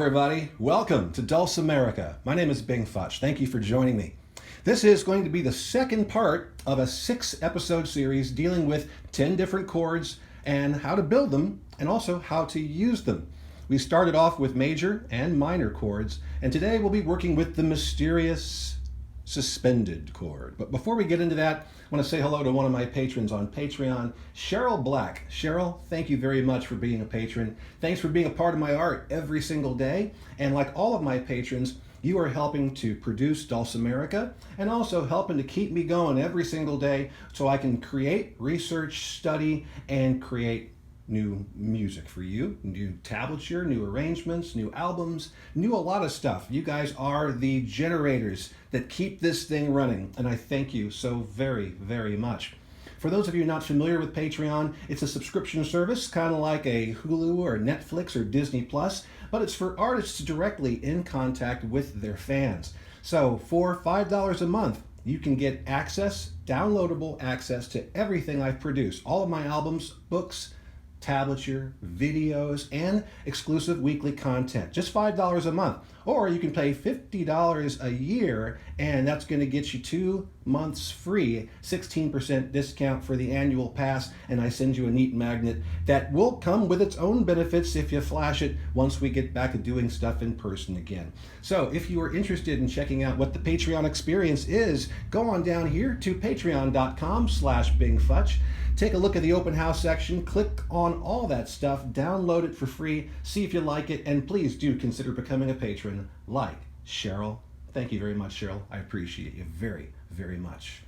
everybody. Welcome to Dulcimerica. My name is Futch. Thank you for joining me. This is going to be the second part of a 6-episode series dealing with 10 different chords and how to build them and also how to use them. We started off with major and minor chords, and today we'll be working with the mysterious suspended chord. But before we get into that, I want to say hello to one of my patrons on Patreon, Cheryl Black. Cheryl, thank you very much for being a patron. Thanks for being a part of my art every single day. And like all of my patrons, you are helping to produce Dulcimerica and also helping to keep me going every single day so I can create, research, study, and create new music for you, new tablature, new arrangements, new albums, new a lot of stuff. You guys are the generators that keep this thing running, and I thank you so very, very much. For those of you not familiar with Patreon, it's a subscription service, kind of like a Hulu or Netflix or Disney Plus, but it's for artists directly in contact with their fans. So for $5 a month, you can get access, downloadable access to everything I've produced, all of my albums, books, tablature, videos, and exclusive weekly content. Just $5 a month. Or you can pay $50 a year, and that's going to get you 2 months free, 16% discount for the annual pass, and I send you a neat magnet that will come with its own benefits if you flash it once we get back to doing stuff in person again. So if you are interested in checking out what the Patreon experience is, go on down here to patreon.com/BingFutch. Take a look at the open house section, click on all that stuff, download it for free, see if you like it, and please do consider becoming a patron like Cheryl. Thank you very much, Cheryl. I appreciate you very, very much.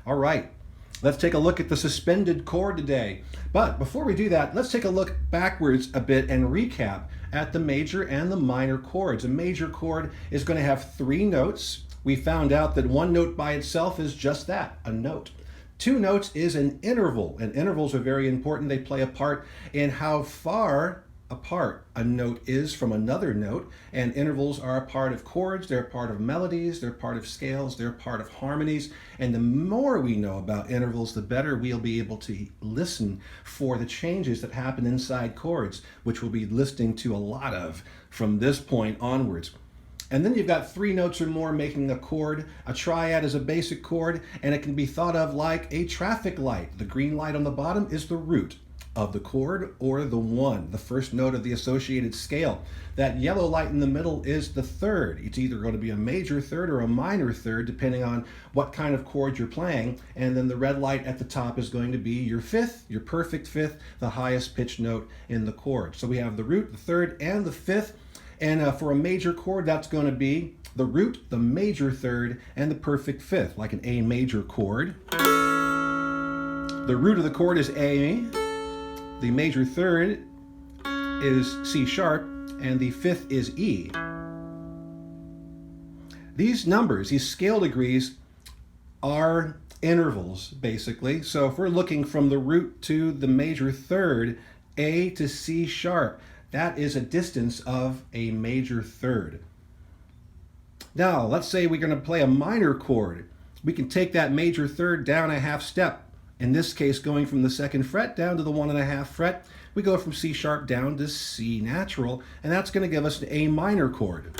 All right, let's take a look at the suspended chord today. But before we do that, let's take a look backwards a bit and recap at the major and the minor chords. A major chord is going to have 3 notes. We found out that 1 note by itself is just that, a note. 2 notes is an interval, and intervals are very important. They play a part in how far apart a note is from another note, and intervals are a part of chords, they're a part of melodies, they're part of scales, they're part of harmonies, and the more we know about intervals, the better we'll be able to listen for the changes that happen inside chords, which we'll be listening to a lot of from this point onwards. And then you've got 3 notes or more making a chord. A triad is a basic chord, and it can be thought of like a traffic light. The green light on the bottom is the root of the chord, or the 1, the first note of the associated scale. That yellow light in the middle is the 3rd. It's either going to be a major 3rd or a minor 3rd, depending on what kind of chord you're playing. And then the red light at the top is going to be your 5th, your perfect 5th, the highest pitched note in the chord. So we have the root, the 3rd, and the 5th. And for a major chord, that's going to be the root, the major 3rd, and the perfect 5th, like an A major chord. The root of the chord is A, the major 3rd is C sharp, and the 5th is E. These numbers, these scale degrees, are intervals, basically. So if we're looking from the root to the major 3rd, A to C sharp, that is a distance of a major 3rd. Now, let's say we're going to play a minor chord. We can take that major 3rd down a half step. In this case, going from the 2nd fret down to the 1.5 fret, we go from C sharp down to C natural, and that's going to give us an A minor chord.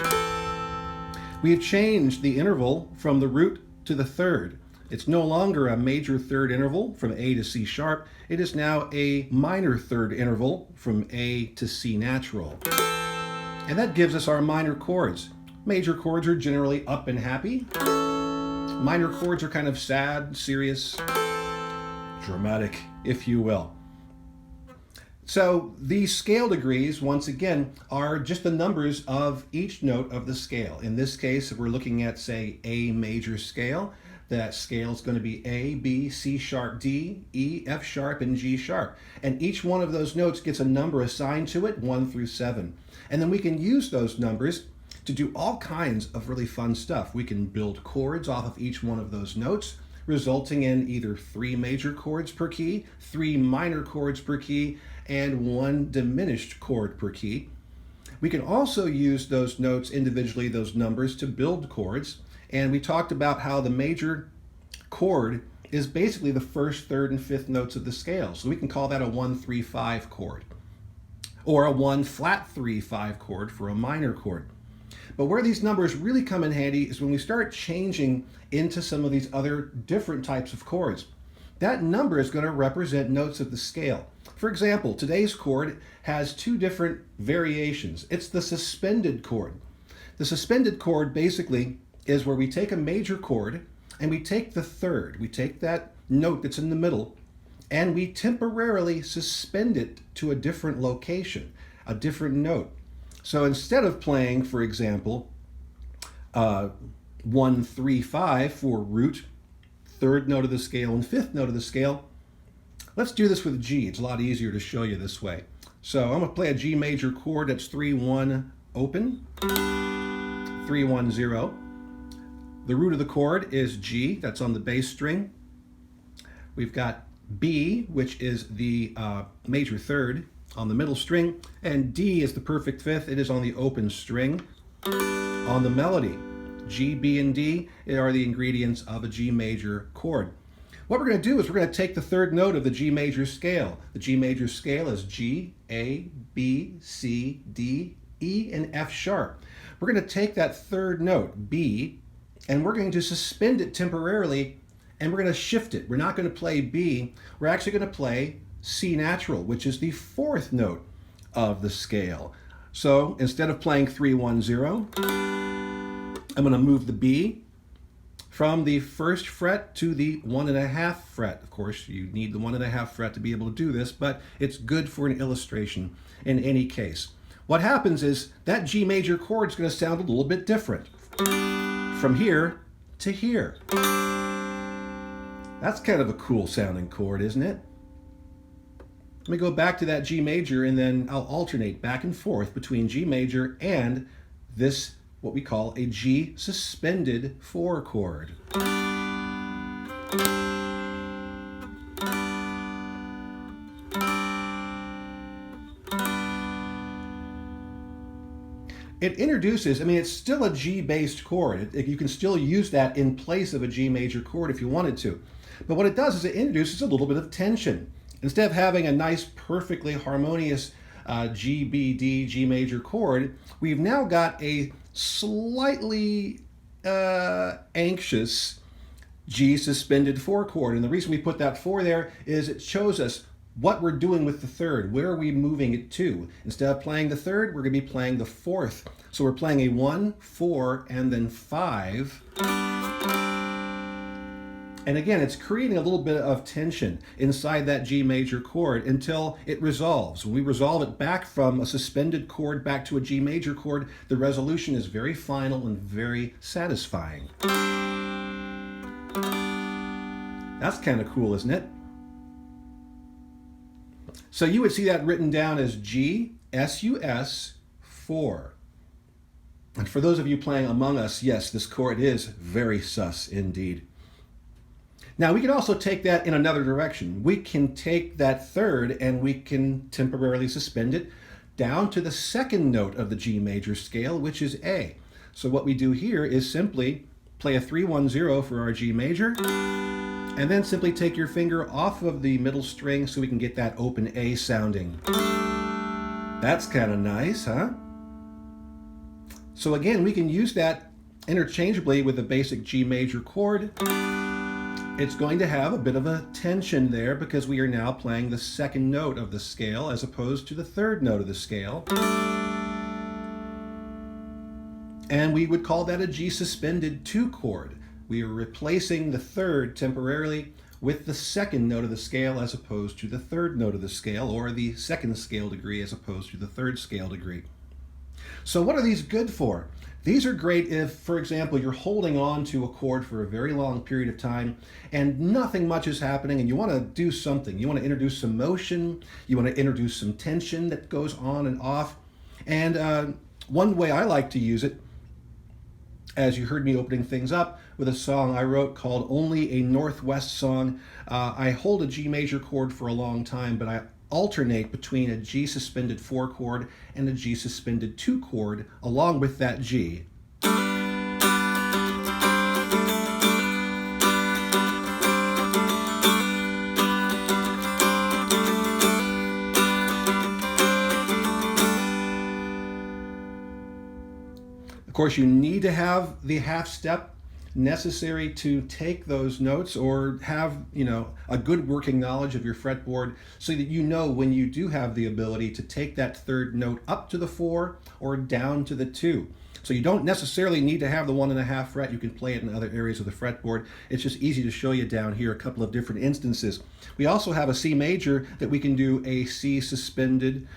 We have changed the interval from the root to the 3rd. It's no longer a major 3rd interval from A to C sharp. It is now a minor 3rd interval from A to C natural. And that gives us our minor chords. Major chords are generally up and happy. Minor chords are kind of sad, serious, dramatic, if you will. So these scale degrees, once again, are just the numbers of each note of the scale. In this case, if we're looking at, say, A major scale, that scale is going to be A, B, C sharp, D, E, F sharp, and G sharp. And each one of those notes gets a number assigned to it, 1 through 7. And then we can use those numbers to do all kinds of really fun stuff. We can build chords off of each one of those notes, resulting in either 3 major chords per key, 3 minor chords per key, and 1 diminished chord per key. We can also use those notes individually, those numbers, to build chords. And we talked about how the major chord is basically the 1st, 3rd, and 5th notes of the scale. So we can call that a 1-3-5 chord. or a 1 flat 3/5 chord for a minor chord. But where these numbers really come in handy is when we start changing into some of these other different types of chords. That number is going to represent notes of the scale. For example, today's chord has two different variations. It's the suspended chord. The suspended chord basically is where we take a major chord and we take the third. We take that note that's in the middle and we temporarily suspend it to a different location, a different note. So instead of playing, for example, 1, 3, 5 for root, third note of the scale, and fifth note of the scale, let's do this with G. It's a lot easier to show you this way. So I'm going to play a G major chord that's 3, 1 open, 3, 1, 0. The root of the chord is G, that's on the bass string. We've got B, which is the major third on the middle string, and D is the perfect fifth. It is on the open string on the melody. G, B, and D are the ingredients of a G major chord. What we're going to do is we're going to take the third note of the G major scale. The G major scale is G, A, B, C, D, E, and F sharp. We're going to take that third note, B, and we're going to suspend it temporarily, and we're going to shift it. We're not going to play B. We're actually going to play C natural, which is the fourth note of the scale. So instead of playing 3, 1, 0, I'm going to move the B from the first fret to the 1.5 fret. Of course, you need the 1.5 fret to be able to do this, but it's good for an illustration in any case. What happens is that G major chord is going to sound a little bit different from here to here. That's kind of a cool sounding chord, isn't it? Let me go back to that G major and then I'll alternate back and forth between G major and this, what we call a G suspended 4 chord. It introduces, it's still a G-based chord. You can still use that in place of a G major chord if you wanted to. But what it does is it introduces a little bit of tension. Instead of having a nice, perfectly harmonious G, B, D, G major chord, we've now got a slightly anxious G suspended 4 chord. And the reason we put that 4 there is it shows us what we're doing with the third. Where are we moving it to? Instead of playing the third, we're going to be playing the fourth. So we're playing a 1, 4, and then 5. And again, it's creating a little bit of tension inside that G major chord until it resolves. When we resolve it back from a suspended chord back to a G major chord, the resolution is very final and very satisfying. That's kind of cool, isn't it? So you would see that written down as G, S-U-S, 4. And for those of you playing Among Us, yes, this chord is very sus indeed. Now we can also take that in another direction. We can take that third and we can temporarily suspend it down to the second note of the G major scale, which is A. So what we do here is simply play a 3, 1, 0 for our G major, and then simply take your finger off of the middle string so we can get that open A sounding. That's kind of nice, huh? So again, we can use that interchangeably with the basic G major chord. It's going to have a bit of a tension there because we are now playing the second note of the scale as opposed to the third note of the scale. And we would call that a G suspended 2 chord. We are replacing the third temporarily with the second note of the scale as opposed to the third note of the scale, or the second scale degree as opposed to the third scale degree. So what are these good for? These are great if, for example, you're holding on to a chord for a very long period of time and nothing much is happening and you want to do something. You want to introduce some motion, you want to introduce some tension that goes on and off. And one way I like to use it, as you heard me opening things up with a song I wrote called Only a Northwest Song, I hold a G major chord for a long time, but I alternate between a G suspended 4 chord and a G suspended 2 chord along with that G. course, you need to have the half step necessary to take those notes, or have, a good working knowledge of your fretboard, so that you know when you do have the ability to take that third note up to the 4 or down to the 2. So you don't necessarily need to have the 1.5 fret. You can play it in other areas of the fretboard. It's just easy to show you down here a couple of different instances. We also have a C major that we can do a C suspended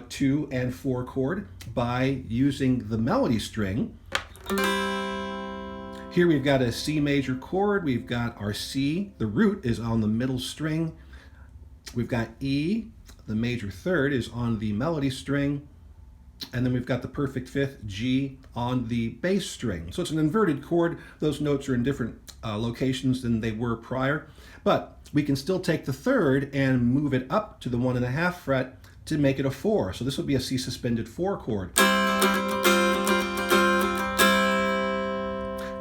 2 and 4 chord by using the melody string. Here we've got a C major chord. We've got our C, the root is on the middle string. We've got E, the major third is on the melody string. And then we've got the perfect fifth, G, on the bass string. So it's an inverted chord. Those notes are in different locations than they were prior. But we can still take the third and move it up to the 1.5 fret to make it a 4. So this would be a C suspended 4 chord.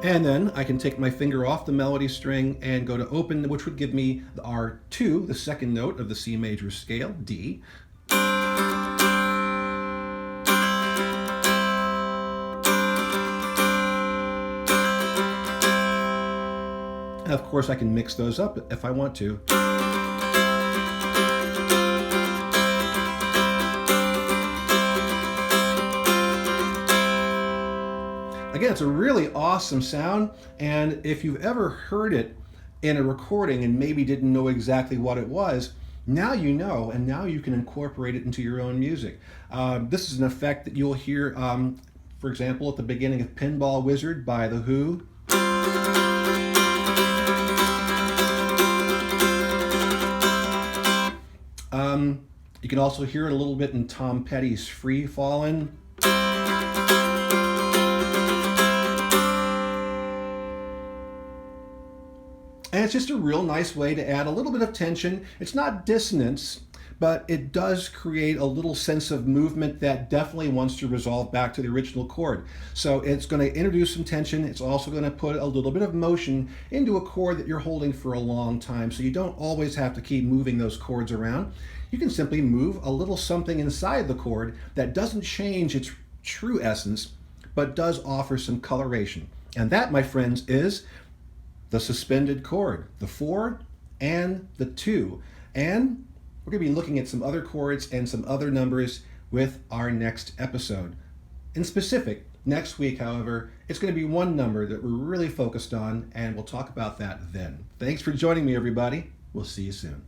And then I can take my finger off the melody string and go to open, which would give me our 2, the second note of the C major scale, D. And of course, I can mix those up if I want to. Again, it's a really awesome sound, and if you've ever heard it in a recording and maybe didn't know exactly what it was, now you know, and now you can incorporate it into your own music. This is an effect that you'll hear, for example, at the beginning of Pinball Wizard by The Who. You can also hear it a little bit in Tom Petty's Free Fallin'. And it's just a real nice way to add a little bit of tension. It's not dissonance, but it does create a little sense of movement that definitely wants to resolve back to the original chord. So it's going to introduce some tension. It's also going to put a little bit of motion into a chord that you're holding for a long time. So you don't always have to keep moving those chords around. You can simply move a little something inside the chord that doesn't change its true essence, but does offer some coloration. And that, my friends, is the suspended chord, the 4 and the 2. And we're going to be looking at some other chords and some other numbers with our next episode. In specific, next week, however, it's going to be one number that we're really focused on, and we'll talk about that then. Thanks for joining me, everybody. We'll see you soon.